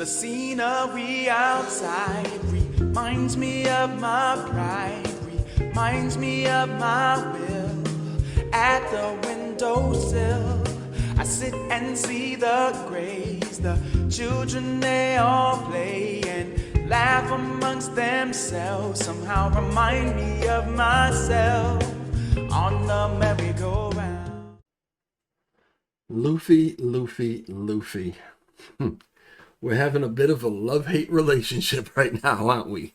The scenery outside reminds me of my pride, reminds me of my will. At the windowsill, I sit and see the grays, the children they all play and laugh amongst themselves. Somehow remind me of myself on the merry-go-round. Luffy, Luffy, Luffy. We're having a bit of a love-hate relationship right now, aren't we?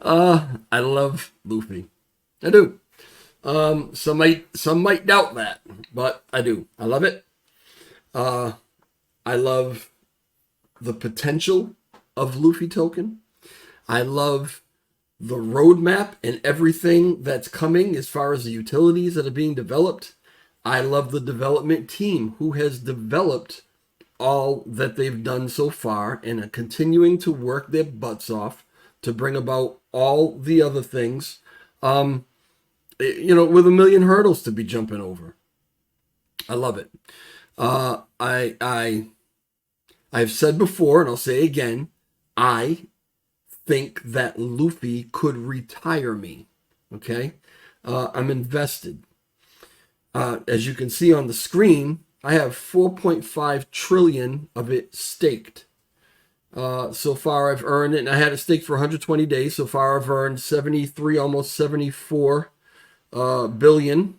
I love Luffy. I do. Some might doubt that, but I do. I love it. I love the potential of Luffy Token. I love the roadmap and everything that's coming as far as the utilities that are being developed. I love the development team who has developed all that they've done so far and are continuing to work their butts off to bring about all the other things, with a million hurdles to be jumping over. I love it. I've said before, and I'll say again, I think that Luffy could retire me. Okay? I'm invested. As you can see on the screen, I have 4.5 trillion of it staked. So far I've earned it, and I had it staked for 120 days. So far I've earned 73, almost 74 billion,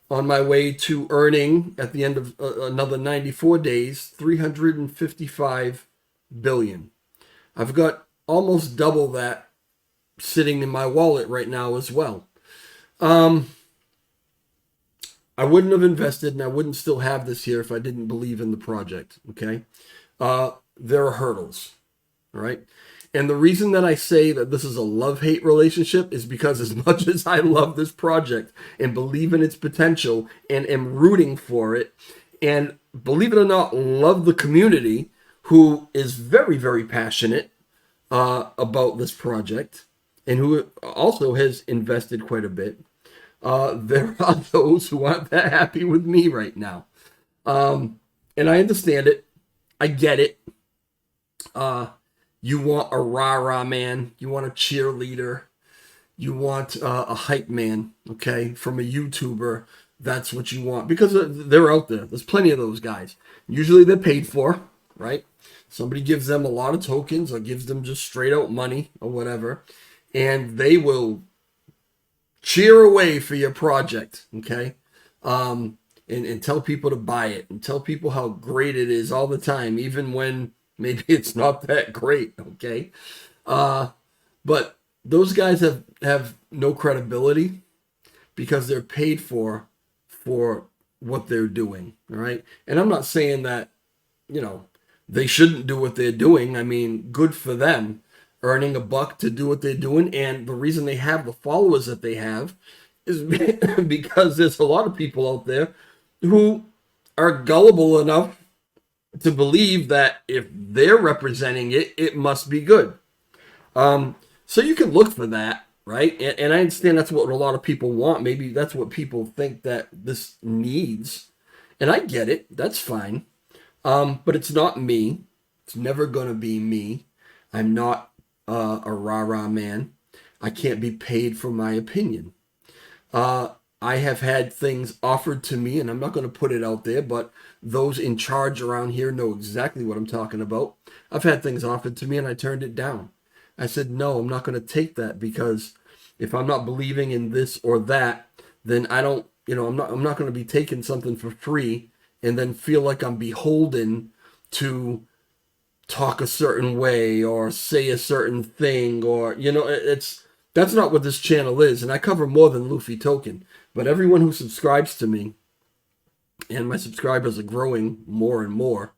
on my way to earning at the end of another 94 days, 355 billion. I've got almost double that sitting in my wallet right now as well. I wouldn't have invested, and I wouldn't still have this here if I didn't believe in the project, okay? There are hurdles, all right? And the reason that I say that this is a love-hate relationship is because as much as I love this project and believe in its potential and am rooting for it, and believe it or not, love the community who is very, very passionate about this project and who also has invested quite a bit, there are those who aren't that happy with me right now. And I understand it. I get it. You want a rah-rah man. You want a cheerleader. You want a hype man, okay, from a YouTuber. That's what you want. Because they're out there. There's plenty of those guys. Usually they're paid for, right? Somebody gives them a lot of tokens or gives them just straight out money or whatever. And they will cheer away for your project, okay? And tell people to buy it and tell people how great it is all the time, even when maybe it's not that great, okay? But those guys have no credibility because they're paid for what they're doing, all right? And I'm not saying that, they shouldn't do what they're doing. I mean, good for them, earning a buck to do what they're doing. And the reason they have the followers that they have is because there's a lot of people out there who are gullible enough to believe that if they're representing it, it must be good. So you can look for that, right? And I understand that's what a lot of people want. Maybe that's what people think that this needs. And I get it. That's fine. But it's not me. It's never going to be me. I'm not a rah-rah man. I can't be paid for my opinion. I have had things offered to me, and I'm not going to put it out there, but those in charge around here know exactly what I'm talking about. I've had things offered to me, and I turned it down. I said, no, I'm not going to take that, because if I'm not believing in this or that, then I don't, I'm not going to be taking something for free and then feel like I'm beholden to talk a certain way or say a certain thing, or that's not what this channel is. And I cover more than Luffy Token, but everyone who subscribes to me, and my subscribers are growing more and more,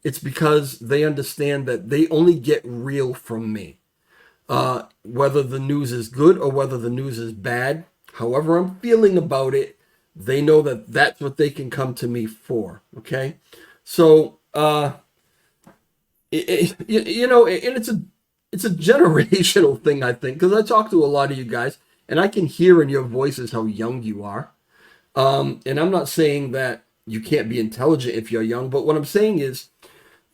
it's because they understand that they only get real from me. Whether the news is good or whether the news is bad, however I'm feeling about it, they know that that's what they can come to me for. Okay, so and it's a generational thing, I think, because I talk to a lot of you guys, and I can hear in your voices how young you are. And I'm not saying that you can't be intelligent if you're young, but what I'm saying is,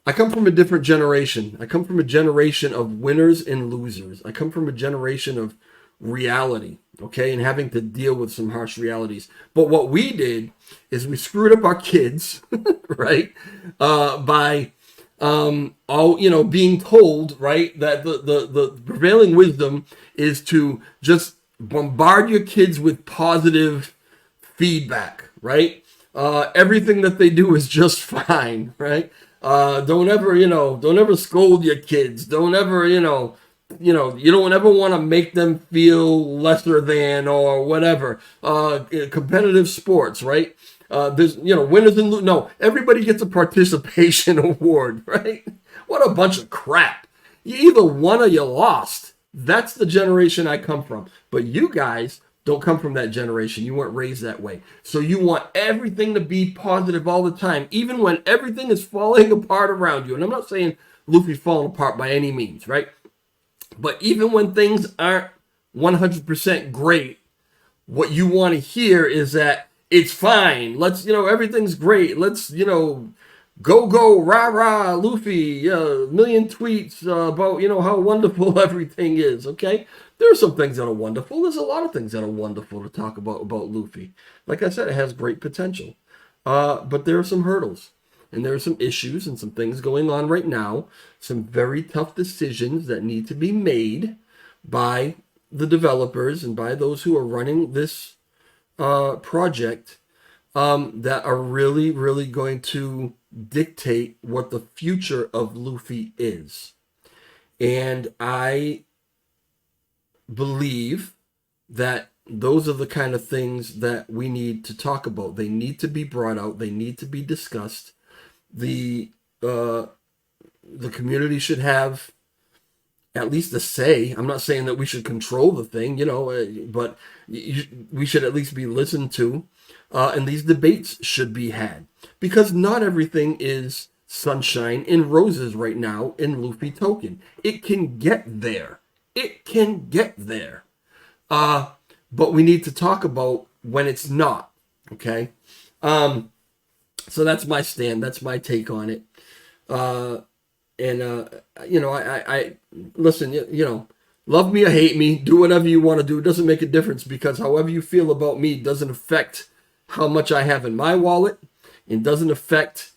I come from a different generation. I come from a generation of winners and losers. I come from a generation of reality, okay, and having to deal with some harsh realities. But what we did is we screwed up our kids, right, by all being told, right, that the prevailing wisdom is to just bombard your kids with positive feedback, right? Everything that they do is just fine, right? Don't ever scold your kids. Don't ever, you don't ever want to make them feel lesser than or whatever. Competitive sports, right? There's, winners and losers. No, everybody gets a participation award, right? What a bunch of crap. You either won or you lost. That's the generation I come from. But you guys don't come from that generation. You weren't raised that way. So you want everything to be positive all the time, even when everything is falling apart around you. And I'm not saying Luffy's falling apart by any means, right? But even when things aren't 100% great, what you want to hear is that it's fine. Let's, everything's great. Let's, go, rah, rah, Luffy, million tweets about, how wonderful everything is, okay? There are some things that are wonderful. There's a lot of things that are wonderful to talk about Luffy. Like I said, it has great potential. But there are some hurdles. And there are some issues and some things going on right now. Some very tough decisions that need to be made by the developers and by those who are running this project that are really, really going to dictate what the future of Luffy is. And I believe that those are the kind of things that we need to talk about. They need to be brought out. They need to be discussed. The community should have at least a say. I'm not saying that we should control the thing, but we should at least be listened to. And these debates should be had. Because not everything is sunshine and roses right now in Luffy Token. It can get there. It can get there. But we need to talk about when it's not. Okay? So that's my stand. That's my take on it. I listen, love me or hate me, do whatever you want to do. It doesn't make a difference because however you feel about me doesn't affect how much I have in my wallet. It doesn't affect,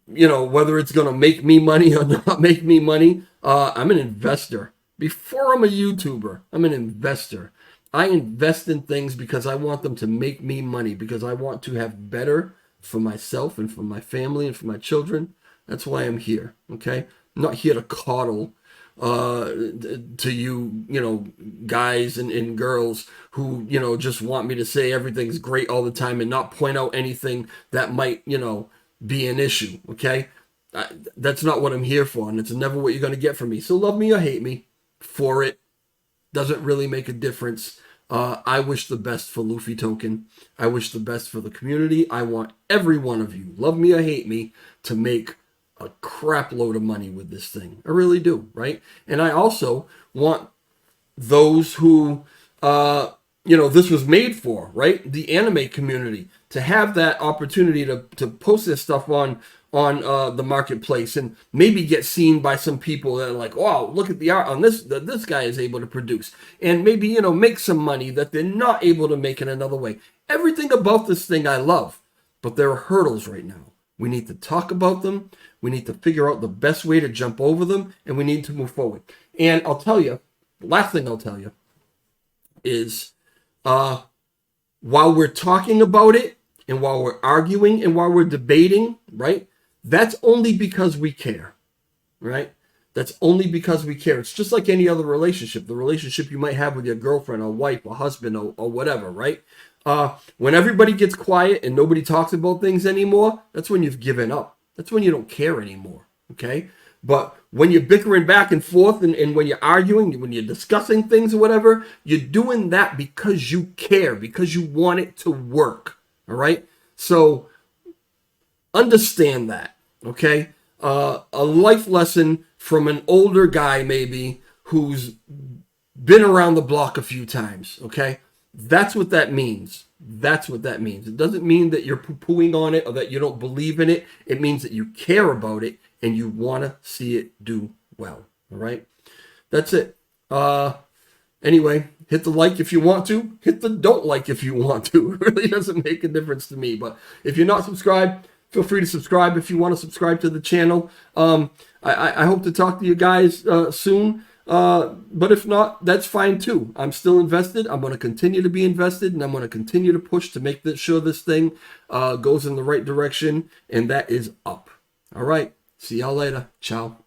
whether it's going to make me money or not make me money. I'm an investor. Before I'm a YouTuber, I'm an investor. I invest in things because I want them to make me money, because I want to have better for myself and for my family and for my children. That's why I'm here, okay? I'm not here to coddle to you, guys and girls who, just want me to say everything's great all the time and not point out anything that might, be an issue, okay? That's not what I'm here for, and it's never what you're going to get from me. So love me or hate me for it. Doesn't really make a difference. I wish the best for Luffy Token. I wish the best for the community. I want every one of you, love me or hate me, to make a crap load of money with this thing. I really do, right? And I also want those who, this was made for, right? The anime community, to have that opportunity to post this stuff on the marketplace and maybe get seen by some people that are like, wow, look at the art on this that this guy is able to produce, and maybe make some money that they're not able to make in another way. Everything about this thing I love, but there are hurdles right now. We need to talk about them. We need to figure out the best way to jump over them, and we need to move forward. And I'll tell you, the last thing I'll tell you is while we're talking about it and while we're arguing and while we're debating, right? That's only because we care, right? That's only because we care. It's just like any other relationship, the relationship you might have with your girlfriend or wife or husband or whatever, right? When everybody gets quiet and nobody talks about things anymore, that's when you've given up. That's when you don't care anymore, okay? But when you're bickering back and forth and when you're arguing, when you're discussing things or whatever, you're doing that because you care, because you want it to work, all right? So understand that, okay? A life lesson from an older guy maybe who's been around the block a few times, okay? That's what that means. That's what that means. It doesn't mean that you're poo-pooing on it or that you don't believe in it. It means that you care about it and you want to see it do well. All right, that's it. Anyway, hit the like if you want to. Hit the don't like if you want to. It really doesn't make a difference to me. But if you're not subscribed, feel free to subscribe if you want to subscribe to the channel. I hope to talk to you guys soon. But if not, that's fine too. I'm still invested. I'm going to continue to be invested, and I'm going to continue to push to make sure this thing goes in the right direction, and that is up. All right. See y'all later. Ciao.